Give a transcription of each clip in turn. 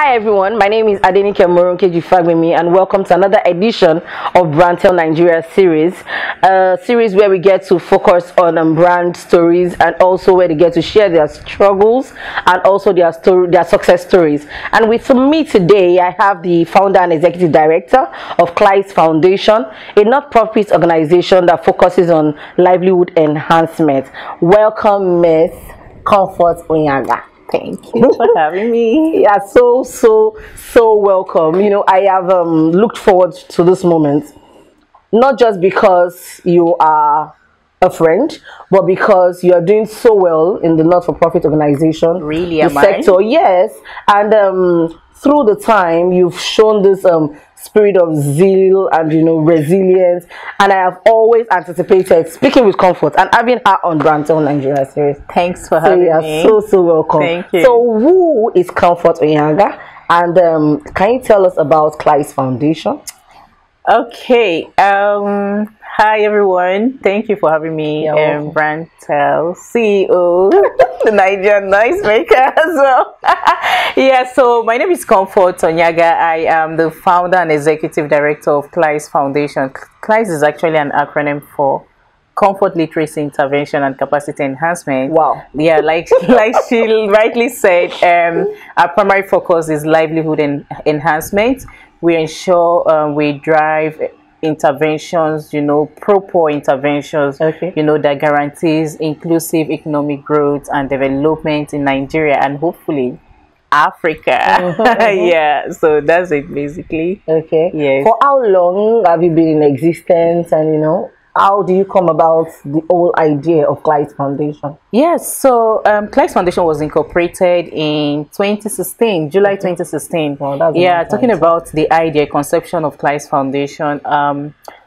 Hi everyone, my name is Adenike Moronkeji Fagbemi and welcome to another edition of Brandtel Nigeria series. A series where we get to focus on brand stories and also where they get to share their struggles and also their success stories. And with me today, I have the founder and executive director of CLICE Foundation, a not-profit organization that focuses on livelihood enhancement. Welcome, Miss Comfort Onyaga. Thank you for having me. Yeah, so welcome. You know, I have looked forward to this moment, not just because you are a friend, but because you are doing so well in the not-for-profit organization. Really, the sector, yes. And through the time, you've shown this spirit of zeal and resilience, and I have always anticipated speaking with Comfort and having her on Brandtel Nigeria series. Thanks for having me. So welcome. Thank you. So who is Comfort Onyaga, and can you tell us about CLICE Foundation? Okay. Hi everyone. Thank you for having me. Brandtel CEO, the Nigerian noisemaker as well. Yeah. So my name is Comfort Onyaga. I am the founder and executive director of CLICE Foundation. CLICE is actually an acronym for Comfort Literacy Intervention and Capacity Enhancement. Wow. Yeah, like she rightly said, our primary focus is livelihood and enhancement. We ensure we drive interventions, pro-poor interventions, that guarantees inclusive economic growth and development in Nigeria and hopefully Africa. Yeah, so that's it basically. Okay. Yes. For how long have you been in existence, and how do you come about the whole idea of CLICE Foundation? Yes, so CLICE Foundation was incorporated in 2016, July 2016. Wow, yeah, talking about the idea, conception of CLICE Foundation.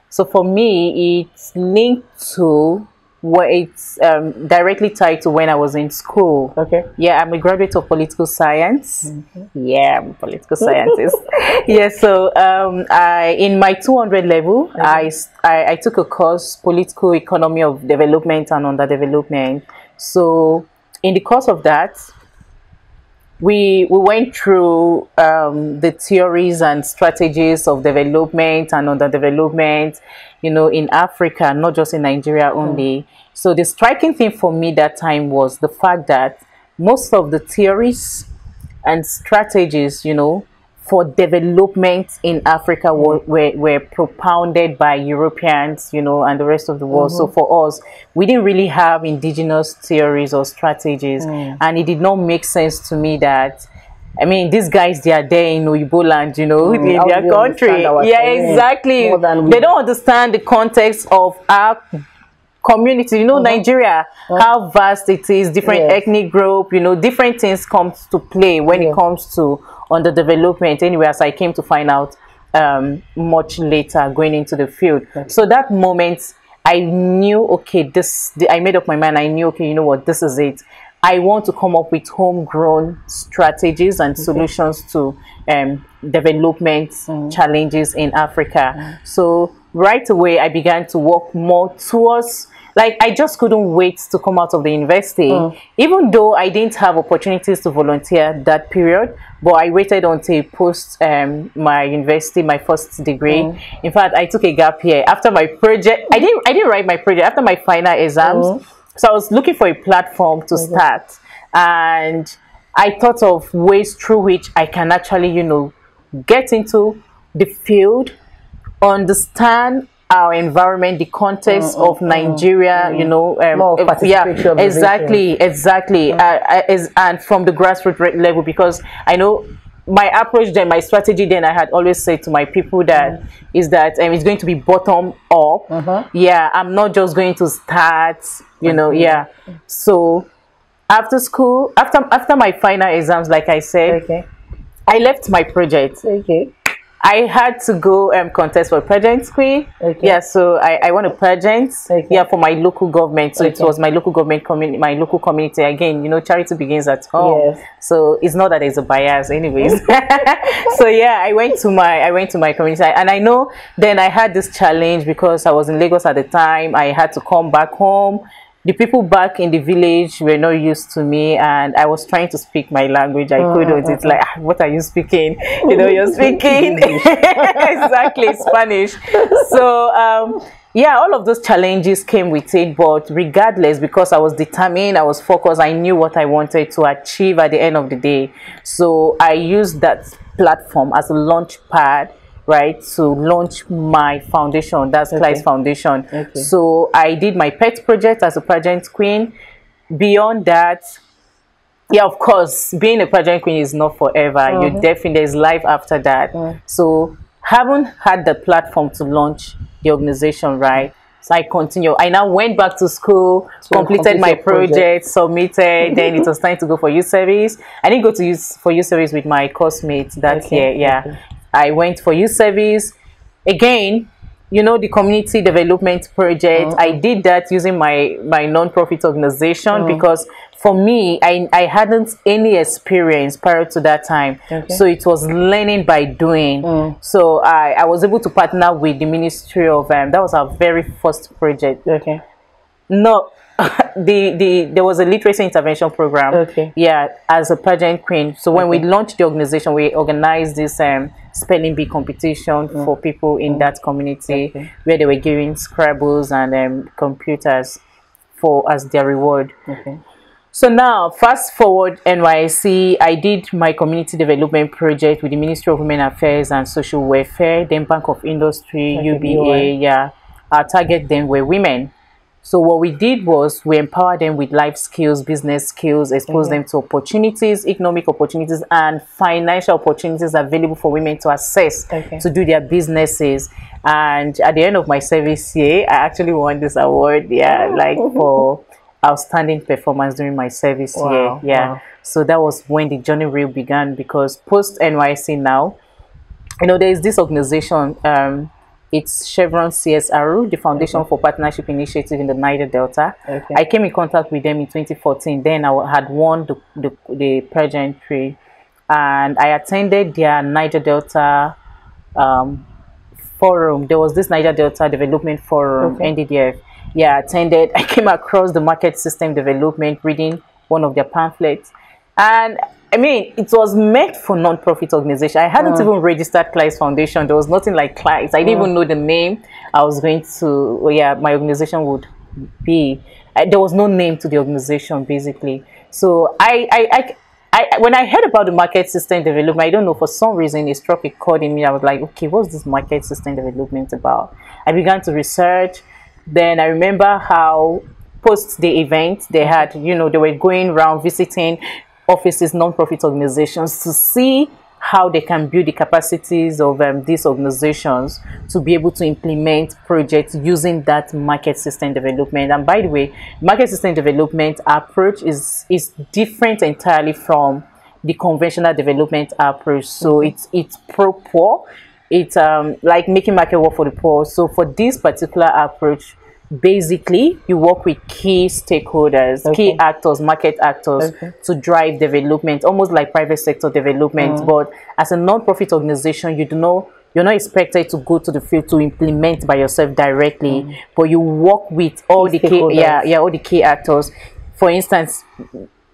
So for me, it's linked to where it's directly tied to when I was in school. Okay. Yeah, I'm a graduate of political science. Yeah, I'm a political scientist. Yeah, so in my 200 level, I took a course, Political Economy of Development and Underdevelopment. So in the course of that, we went through the theories and strategies of development and underdevelopment, in Africa, not just in Nigeria only. So the striking thing for me that time was the fact that most of the theories and strategies, for development in Africa were propounded by Europeans, and the rest of the world. So for us, we didn't really have indigenous theories or strategies. And it did not make sense to me that, I mean, these guys, they are there in Oyibo land, in their country. Yeah, exactly. They don't understand the context of our community, Nigeria, how vast it is, different ethnic group, different things come to play when it comes to underdevelopment. Anyway, as I came to find out much later going into the field. So that moment, I knew, okay, I made up my mind. I knew, okay, you know what, this is it. I want to come up with homegrown strategies and solutions to development challenges in Africa. So right away, I began to work more towards, like, I just couldn't wait to come out of the university, even though I didn't have opportunities to volunteer that period, but I waited until post my university, my first degree. In fact, I took a gap year after my project. I didn't write my project after my final exams. So I was looking for a platform to start, and I thought of ways through which I can actually, get into the field, understand our environment, the context of Nigeria, yeah, exactly, and from the grassroots level, because I know my approach then, my strategy then, I had always said to my people that is that it's going to be bottom up. Yeah, I'm not just going to start, yeah. So after school, after my final exams, like I said, I left my project. I had to go contest for pageant queen. Yeah, so I won a pageant. Yeah, for my local government. So it was my local government community, my local community. Again, charity begins at home. So it's not that there's a bias, anyways. So yeah, I went to my community, and I know then I had this challenge because I was in Lagos at the time. I had to come back home. the people back in the village were not used to me, and I was trying to speak my language. I couldn't. It's like, what are you speaking? You know, you're speaking exactly Spanish. So yeah, all of those challenges came with it, but regardless, because I was determined, I was focused, I knew what I wanted to achieve at the end of the day. So I used that platform as a launch pad, right, to launch my foundation. That's CLICE Foundation. So I did my pet project as a pageant queen. Beyond that, yeah, of course, being a pageant queen is not forever. You definitely, there's life after that. So haven't had the platform to launch the organization, right? So I continue. I now went back to school, completed my project, submitted. Then it was time to go for youth service. I didn't go to youth service with my course mates that year. Yeah, I went for youth service. Again, you know, the community development project. I did that using my non-profit organization because for me, I hadn't any experience prior to that time. So it was learning by doing. So I was able to partner with the Ministry of, that was our very first project. No, there was a literacy intervention program. Yeah, as a pageant queen. So when we launched the organization, we organized this spelling bee competition for people in that community where they were giving Scrabbles and computers as their reward. So now, fast forward NYC, I did my community development project with the Ministry of Women Affairs and Social Welfare, then Bank of Industry, UBA. Yeah, our target then were women. So what we did was we empowered them with life skills, business skills, expose them to opportunities, economic opportunities, and financial opportunities available for women to access to do their businesses. And at the end of my service year, I actually won this award, like for outstanding performance during my service year. So that was when the journey really began, because post NYC now, you know, there is this organization, it's Chevron CSRO, the Foundation for Partnership Initiative in the Niger Delta. I came in contact with them in 2014. Then I had won the pageantry, and I attended their Niger Delta forum. There was this Niger Delta Development Forum, NDDF. Yeah, I attended. I came across the market system development, reading one of their pamphlets, and I mean, it was meant for non-profit organization. I hadn't even registered CLICE Foundation. There was nothing like CLICE. I didn't even know the name I was going to, my organization would be. There was no name to the organization, basically. So when I heard about the market system development, I don't know, for some reason, it struck a chord in me. I was like, okay, what's this market system development about? I began to research. Then I remember how post the event, they had, you know, they were going around visiting offices, non-profit organizations, to see how they can build the capacities of these organizations to be able to implement projects using that market system development. And by the way, market system development approach is different entirely from the conventional development approach. So it's pro-poor. It's like making market work for the poor. So for this particular approach, basically you work with key stakeholders, key actors, market actors, to drive development, almost like private sector development. But as a non-profit organization, you're not expected to go to the field to implement by yourself directly, but you work with all the key all the key actors. For instance,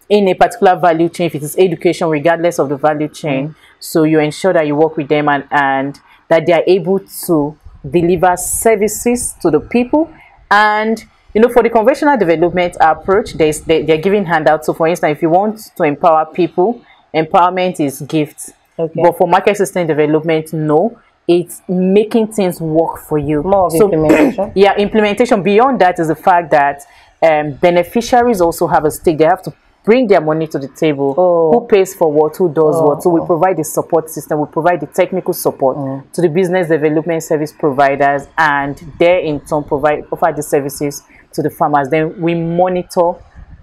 in a particular value chain, if it is education, regardless of the value chain, so you ensure that you work with them and that they are able to deliver services to the people. And you know, for the conventional development approach, they're giving handouts. So for instance, if you want to empower people, empowerment is gifts. But for market system development, no, it's making things work for you. More of implementation. Yeah, implementation. Beyond that is the fact that beneficiaries also have a stake. They have to bring their money to the table. Who pays for what, who does what. So we provide the support system, we provide the technical support to the business development service providers, and they in turn offer the services to the farmers. Then we monitor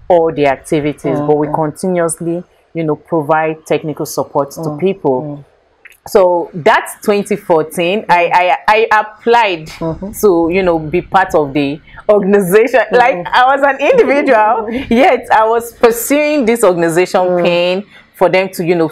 all the activities, but we continuously, you know, provide technical support to people. So that's 2014. I applied to, you know, be part of the organization. Like, I was an individual, yet I was pursuing this organization, paying for them to, you know,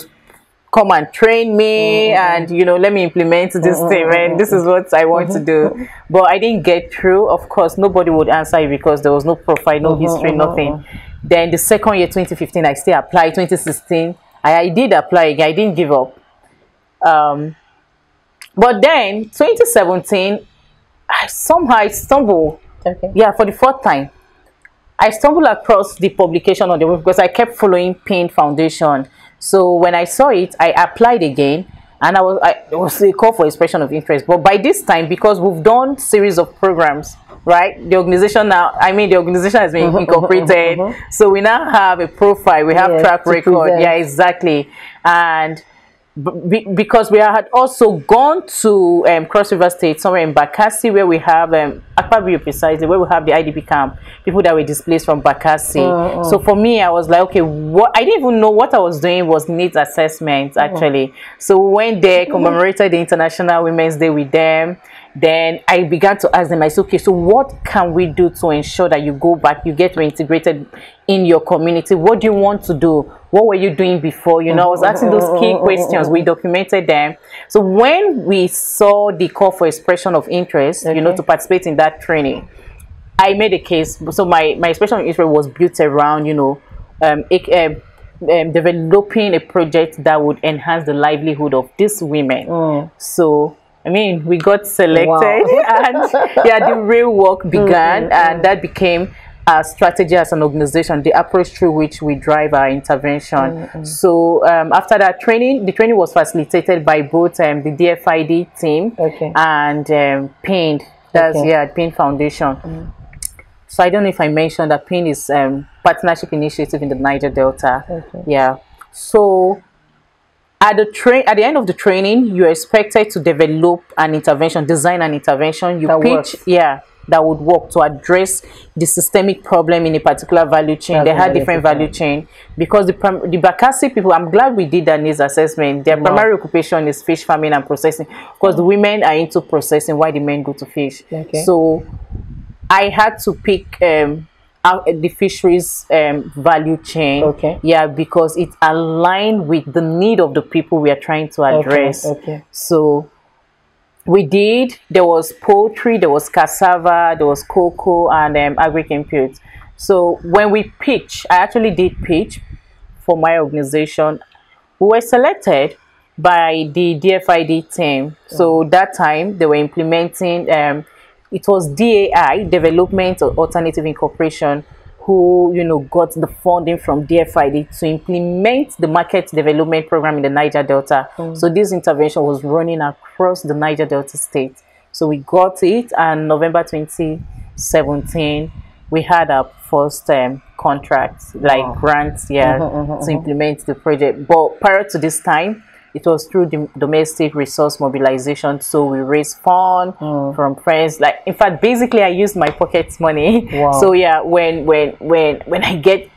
come and train me and, you know, let me implement this thing, man. This is what I want to do. But I didn't get through. Of course, nobody would answer you because there was no profile, no history, nothing. Then the second year, 2015, I still applied. 2016, I did apply again. I didn't give up. But then 2017, I somehow stumbled. Yeah, for the fourth time. I stumbled across the publication on the web because I kept following Pain Foundation. So when I saw it, I applied again, and it was a call for expression of interest. But by this time, because we've done series of programs, right? The organization now, the organization has been incorporated. So we now have a profile, we have track record. Yeah, exactly. And because we had also gone to Cross River State, somewhere in Bakassi, where we have Akpabio precisely, where we have the IDP camp, people that were displaced from Bakassi. So for me, I was like, okay, I didn't even know what I was doing was needs assessment actually. So we went there, commemorated the International Women's Day with them. Then I began to ask them, I said, okay, so what can we do to ensure that you go back, you get reintegrated in your community? What do you want to do? What were you doing before? You know, I was asking those key questions. We documented them. So when we saw the call for expression of interest, you know, to participate in that training, I made a case. So my expression of interest was built around, you know, developing a project that would enhance the livelihood of these women. So we got selected and the real work began, and that became our strategy as an organization, the approach through which we drive our intervention. So after that training, the training was facilitated by both the DFID team and PAIN, that's PAIN Foundation. So I don't know if I mentioned that PAIN is partnership initiative in the Niger Delta. So at the end of the training, you're expected to develop an intervention, design an intervention. You pitch, that would work to address the systemic problem in a particular value chain. They had different value chain because the Bakassi people, I'm glad we did that needs assessment. Their primary occupation is fish farming and processing, because the women are into processing while the men go to fish. So I had to pick the fisheries value chain, because it aligned with the need of the people we are trying to address. So we did, there was poultry, there was cassava, there was cocoa, and agri-inputs. So when we pitched, I actually did pitch for my organization. We were selected by the DFID team. So that time they were implementing, it was DAI, Development Alternative Incorporation, who, you know, got the funding from DFID to implement the market development program in the Niger Delta. So this intervention was running across the Niger Delta state. So we got it, and November 2017, we had our first contract, like grants, to implement the project. But prior to this time, it was through the domestic resource mobilization. So we raised funds from friends. Like, in fact, basically, I used my pocket money. So yeah, when I get,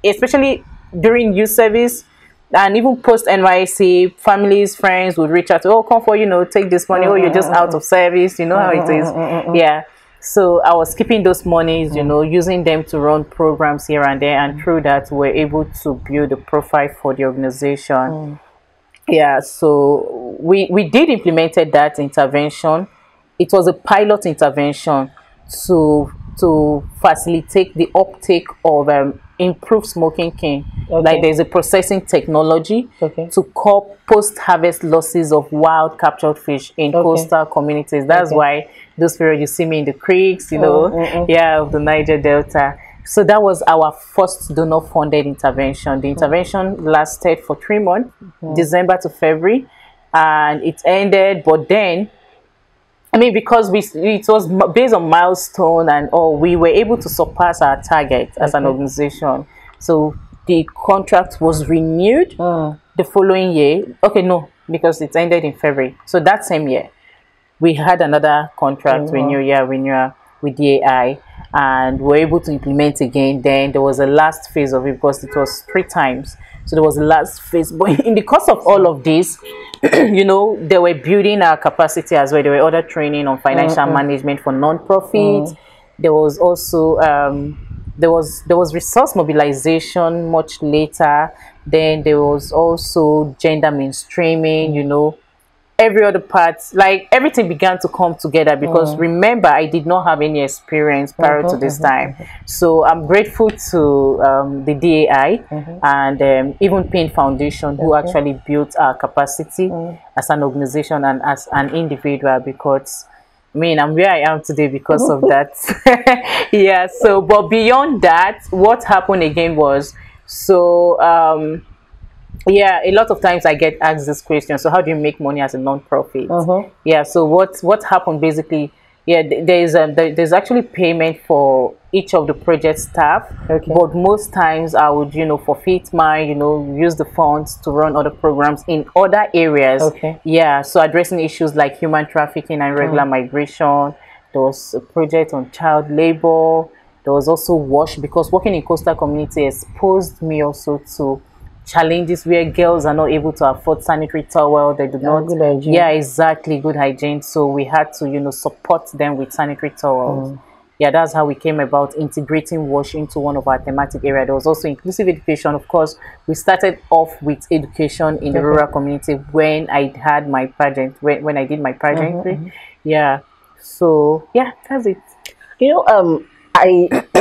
especially during youth service and even post NYC, families, friends would reach out to, oh, Comfort, you know, take this money. Oh, you're just out of service. You know how it is. So I was keeping those monies, you know, using them to run programs here and there, and through that, we're able to build a profile for the organization. So we did implemented that intervention. It was a pilot intervention to facilitate the uptake of improved smoking cane. Like, there's a processing technology to curb post-harvest losses of wild captured fish in coastal communities. That's why those periods you see me in the creeks, you know, of the Niger Delta. So that was our first donor-funded intervention. The intervention lasted for 3 months, December to February, and it ended. But then, because it was based on milestone and all, we were able to surpass our target as an organization. So the contract was renewed the following year. No, because it ended in February. So that same year, we had another contract renewal with the AI, and we're able to implement again. Then there was a last phase of it, because it was 3 times. So there was a last phase. But in the course of all of this, you know, they were building our capacity as well. There were other training on financial management for non-profits. There was also there was resource mobilization much later. Then there was also gender mainstreaming, you know, every other part, like everything began to come together because remember, I did not have any experience prior to this time. So I'm grateful to the DAI and even Pain Foundation, who actually built our capacity as an organization and as an individual, because I mean, I'm where I am today because of that. Yeah, so but beyond that, what happened again was, so yeah, a lot of times I get asked this question, so how do you make money as a non-profit? Yeah, so what happened basically, yeah, there's actually payment for each of the project staff, but most times I would, you know, forfeit my, you know, use the funds to run other programs in other areas. Yeah, so addressing issues like human trafficking and irregular migration. There was a project on child labor. There was also WASH, because working in coastal community exposed me also to challenges where girls are not able to afford sanitary towel. They do not. Good hygiene. Yeah, exactly, good hygiene. So we had to, you know, support them with sanitary towels. Yeah, that's how we came about integrating WASH into one of our thematic areas. There was also inclusive education. Of course, we started off with education in the rural community when I had my pageant, when I did my pageantry. Yeah, so yeah, that's it. You know,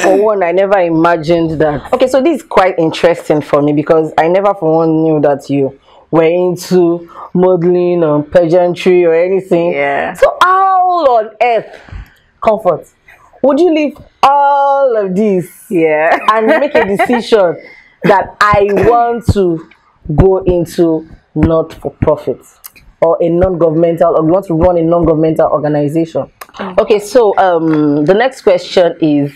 for one, I never imagined that. Okay, so this is quite interesting for me because I never for one knew that you were into modeling or pageantry or anything. Yeah. So how on earth, Comfort, would you leave all of this and make a decision that I want to go into not-for-profit or a non-governmental, or want to run a non-governmental organization? Okay, so the next question is,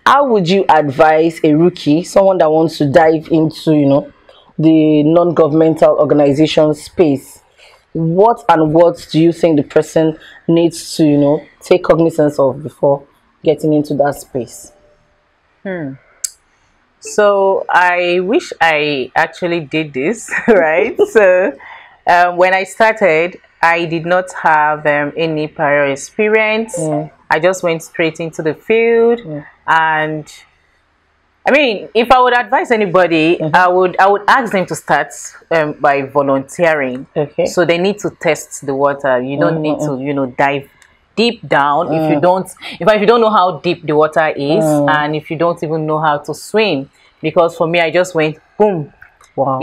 how would you advise a rookie, someone that wants to dive into, you know, the non-governmental organization space? What do you think the person needs to, you know, take cognizance of before getting into that space? So I wish I actually did this, right? So when I started, I did not have any prior experience. I just went straight into the field, and I mean, if I would advise anybody, I would ask them to start by volunteering. So they need to test the water. You don't need to, you know, dive deep down if you don't know how deep the water is, and if you don't even know how to swim. Because for me, I just went boom. Wow.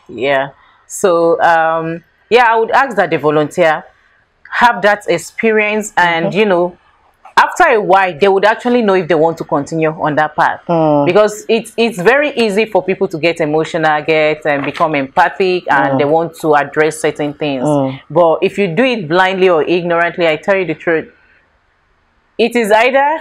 Yeah. So yeah, I would ask that they volunteer, have that experience, and you know, after a while, they would actually know if they want to continue on that path. Because it's very easy for people to get emotional, and become empathic, and they want to address certain things. But if you do it blindly or ignorantly, I tell you the truth, it is either,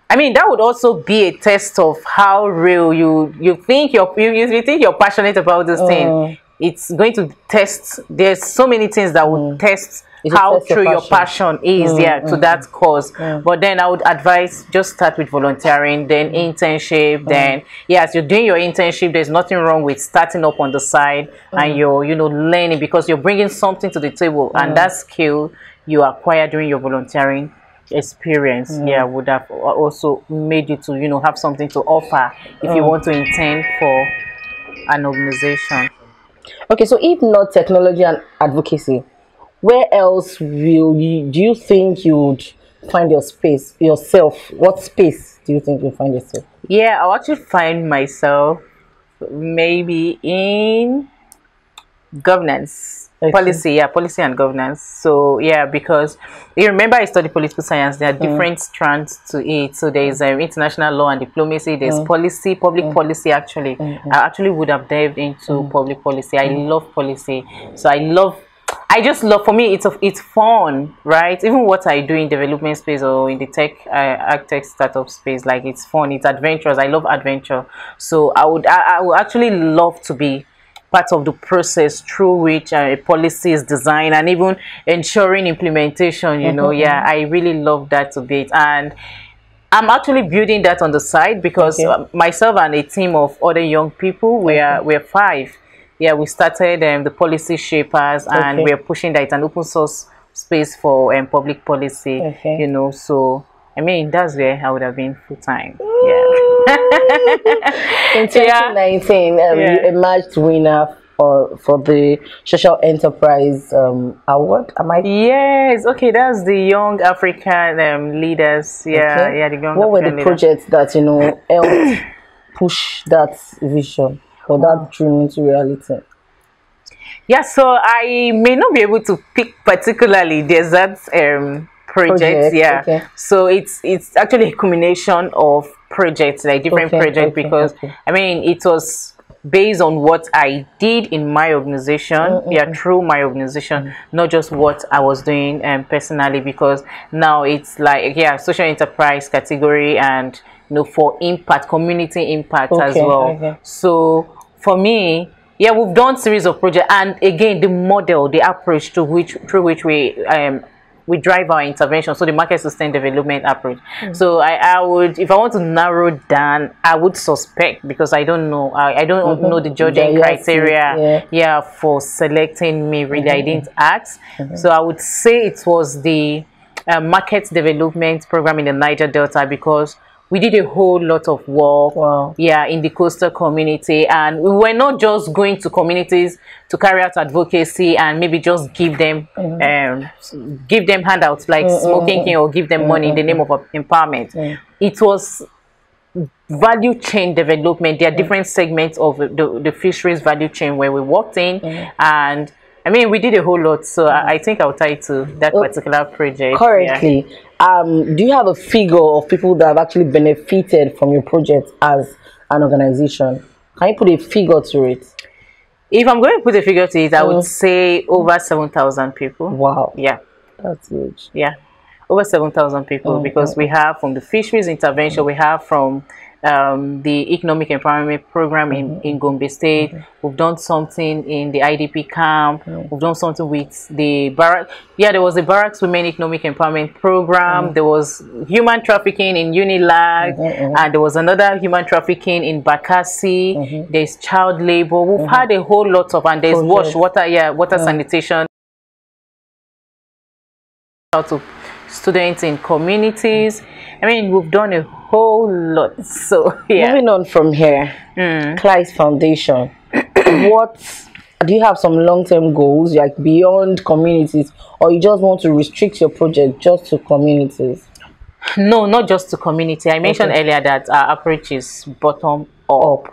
I mean, that would also be a test of how real you think you're passionate about this thing. It's going to test. There's so many things that would test how true your passion is to that cause. But then I would advise, just start with volunteering, then internship, then as you're doing your internship, there's nothing wrong with starting up on the side and you're, you know, learning, because you're bringing something to the table, and that skill you acquire during your volunteering experience would have also made you to, you know, have something to offer if you want to intern for an organization. Okay, so if not technology and advocacy, where else do you think you would find yourself? What space do you think you'll find yourself? Yeah, I'll actually find myself maybe in governance. Policy and governance. So yeah, because you remember I studied political science, there are different strands to it. So there is international law and diplomacy, there's policy, public policy. Actually I actually would have dived into public policy. I love policy. So I just love, for me, it's fun, right? Even what I do in development space or in the tech startup space, like, it's fun, it's adventurous. I love adventure. So I would actually love to be part of the process through which a policy is designed, and even ensuring implementation, you know. I really love that a bit, and I'm actually building that on the side, because myself and a team of other young people, we're 5. We started the policy shapers, and we're pushing that. It's an open source space for public policy, you know. So I mean, that's where I would have been full time. Yeah. In 2019, you emerged winner for the Social Enterprise Award. Am I? Yes. Okay, that's the Young African leaders. Yeah, okay. yeah. The young what African were the leaders. projects that helped push that vision or that dream into reality? Yeah, so I may not be able to pick particularly the exact projects. Yeah, okay. So it's actually a combination of projects, like different projects, because I mean it was based on what I did in my organization, through my organization, not just what I was doing personally, because now it's like social enterprise category, and for impact, community impact as well. So for me, yeah, we've done series of projects, and again the model, the approach through which we drive our intervention, so the market sustained development approach. So I would, if I want to narrow down, I would suspect, because I don't know, I don't know the judging criteria for selecting me, really. I didn't ask. So I would say it was the market development program in the Niger Delta, because we did a whole lot of work in the coastal community, and we were not just going to communities to carry out advocacy and maybe just give them handouts like smoking king, or give them money in the name of empowerment. It was value chain development. There are different segments of the fisheries value chain where we worked in, and I mean, we did a whole lot, so I think I'll tie to that particular project. Currently, do you have a figure of people that have actually benefited from your project as an organization? Can you put a figure to it? If I'm going to put a figure to it, I would say over 7,000 people. Wow. Yeah. That's huge. Yeah. Over 7,000 people, because we have from the fisheries intervention, we have from the economic empowerment program in Gombe State. We've done something in the IDP camp. We've done something with the barrack. Yeah, there was the Barracks Women Economic Empowerment program. There was human trafficking in Unilag, and there was another human trafficking in Bakassi. There's child labor. We've had a whole lot of, and there's water sanitation to students in communities. I mean, we've done a whole lot. So yeah. Moving on from here, CLICE Foundation. What do you have? Some long-term goals, like beyond communities, or you just want to restrict your project just to communities? No, not just to community. I mentioned earlier that our approach is bottom up.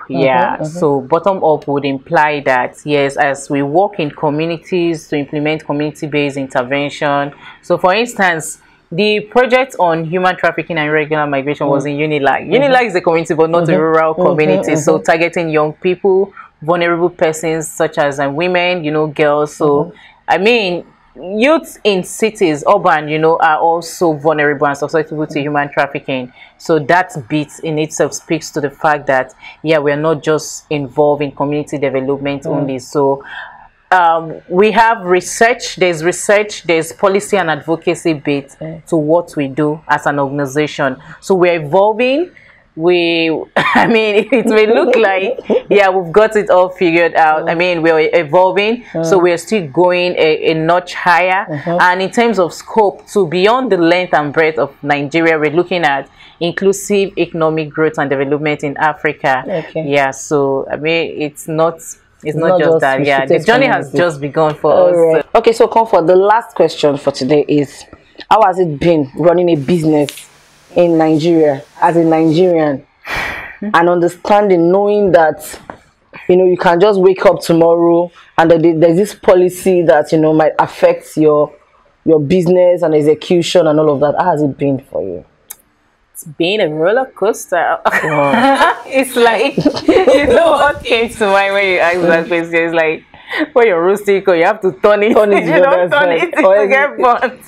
So bottom up would imply that, yes, as we work in communities to implement community-based intervention. So for instance, the project on human trafficking and irregular migration was in Unilag. Unilag is a community, but not a rural community. So targeting young people, vulnerable persons such as women, girls. So I mean, youth in cities, urban, are also vulnerable and susceptible to human trafficking. So that bit in itself speaks to the fact that, yeah, we are not just involved in community development only. So we have research, there's policy and advocacy bit to what we do as an organization. So we're evolving. I mean, it may look like, yeah, we've got it all figured out. I mean, we're evolving, so we're still going a notch higher. And in terms of scope, to beyond the length and breadth of Nigeria, we're looking at inclusive economic growth and development in Africa. Yeah, so I mean, it's not just that. Yeah, the journey has just begun for us. So. Okay, so Comfort, the last question for today is, how has it been running a business in Nigeria as a Nigerian, and understanding, knowing that you can just wake up tomorrow and there's this policy that might affect your business and execution and all of that? How has it been for you? It's been a roller coaster. It's like, what came to mind when you asked that question? It's like, when you're roasting, you have to turn it. If you don't turn it, you get burnt.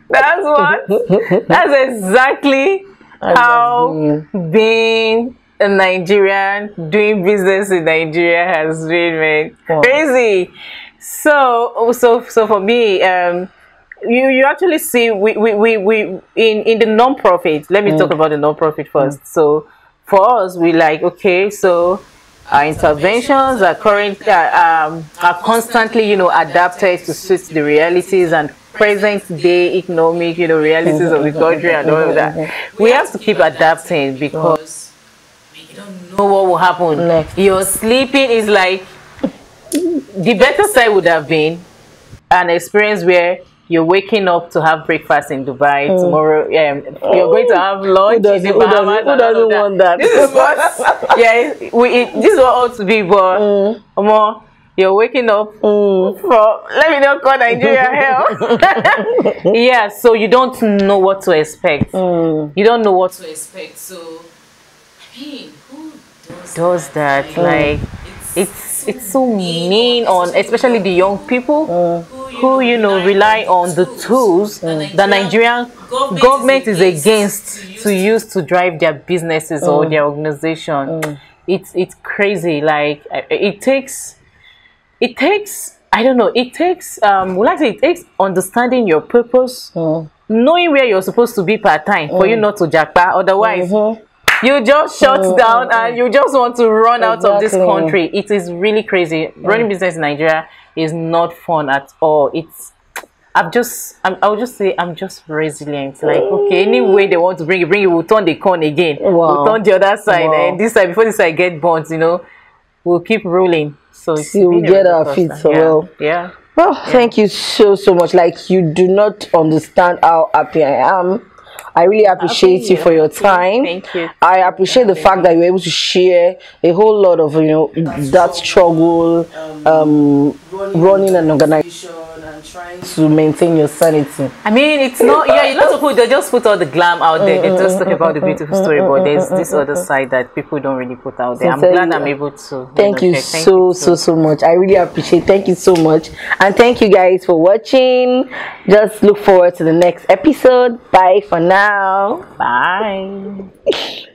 That's exactly how being a Nigerian, doing business in Nigeria has been, man. Crazy. So for me, you actually see we in the non-profit. Let me talk about the non-profit first. So for us, we like, okay, so Our interventions are are constantly, adapted to suit the realities and present day economic, realities of the country and all of that. We have to keep adapting because we don't know what will happen next. Your sleeping is like, the better side would have been an experience where you're waking up to have breakfast in Dubai tomorrow. You're going to have lunch in the Bahamas. Who doesn't want that? This is what, this is what ought to be, but you're waking up let me not call Nigeria hell. Yeah, so you don't know what to expect. You don't know what to expect. So, I mean, who does that? Like, it's so mean on especially the young people who rely on the tools the Nigerian government is against to use to drive their businesses or their organization. It's crazy. Like, it takes I don't know, it takes it takes understanding your purpose, knowing where you're supposed to be part-time for you not to jackpot. Otherwise you just shut down and you just want to run out of this country. It is really crazy. Running business in Nigeria is not fun at all. I would just say I'm just resilient. Like, okay, any way they want to bring it, we'll turn the corn again. We'll turn the other side, and this side, before this side get burnt, we'll keep rolling. So we'll get our feet so well. Yeah. Well, thank you so much. Like, you do not understand how happy I am. I really appreciate you for your time. Thank you. I appreciate the fact that you were able to share a whole lot of that struggle, running an organization and trying to maintain your sanity. I mean, it's not. Yeah, lots of people, they just put all the glam out there. They just talk about the beautiful story, but there's this other side that people don't really put out there. I'm glad I'm able to. Thank you so much. I really appreciate. Thank you so much, and thank you guys for watching. Just look forward to the next episode. Bye for now. Bye.